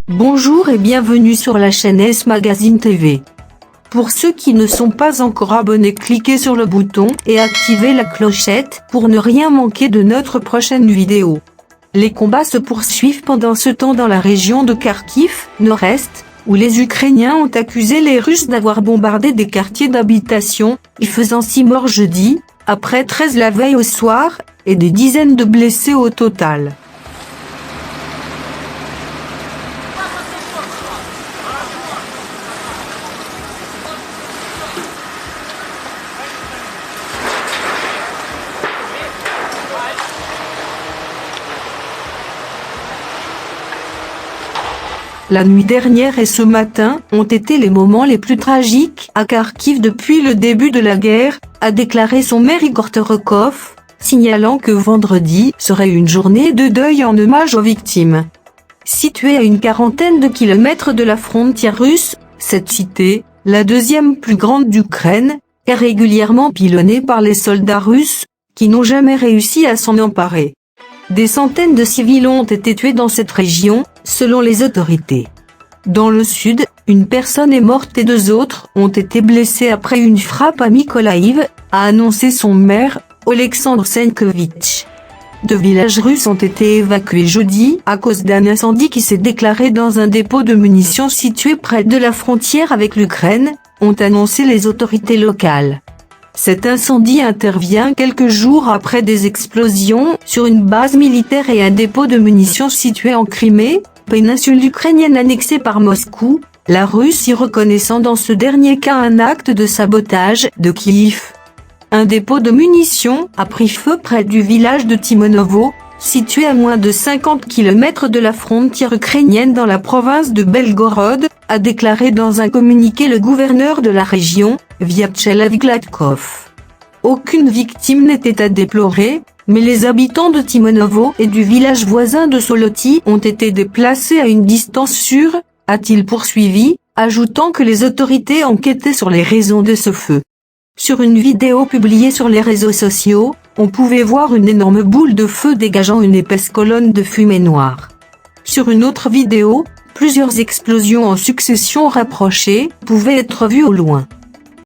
Bonjour et bienvenue sur la chaîne S Magazine TV. Pour ceux qui ne sont pas encore abonnés, cliquez sur le bouton et activez la clochette pour ne rien manquer de notre prochaine vidéo. Les combats se poursuivent pendant ce temps dans la région de Kharkiv, nord-est, où les Ukrainiens ont accusé les Russes d'avoir bombardé des quartiers d'habitation, y faisant 6 morts jeudi, après 13 la veille au soir, et des dizaines de blessés au total. La nuit dernière et ce matin ont été les moments les plus tragiques à Kharkiv depuis le début de la guerre, a déclaré son maire Igor Terokov, signalant que vendredi serait une journée de deuil en hommage aux victimes. Située à une quarantaine de kilomètres de la frontière russe, cette cité, la deuxième plus grande d'Ukraine, est régulièrement pilonnée par les soldats russes, qui n'ont jamais réussi à s'en emparer. Des centaines de civils ont été tués dans cette région, selon les autorités. Dans le sud, une personne est morte et 2 autres ont été blessés après une frappe à Mykolaïv, a annoncé son maire, Oleksandr Senkovitch. 2 villages russes ont été évacués jeudi à cause d'un incendie qui s'est déclaré dans un dépôt de munitions situé près de la frontière avec l'Ukraine, ont annoncé les autorités locales. Cet incendie intervient quelques jours après des explosions sur une base militaire et un dépôt de munitions situé en Crimée, péninsule ukrainienne annexée par Moscou, la Russie reconnaissant dans ce dernier cas un acte de sabotage de Kiev. Un dépôt de munitions a pris feu près du village de Timonovo, situé à moins de 50 km de la frontière ukrainienne dans la province de Belgorod, a déclaré dans un communiqué le gouverneur de la région, Vyacheslav Gladkov. Aucune victime n'était à déplorer, mais les habitants de Timonovo et du village voisin de Soloti ont été déplacés à une distance sûre, a-t-il poursuivi, ajoutant que les autorités enquêtaient sur les raisons de ce feu. Sur une vidéo publiée sur les réseaux sociaux, on pouvait voir une énorme boule de feu dégageant une épaisse colonne de fumée noire. Sur une autre vidéo, plusieurs explosions en succession rapprochées pouvaient être vues au loin.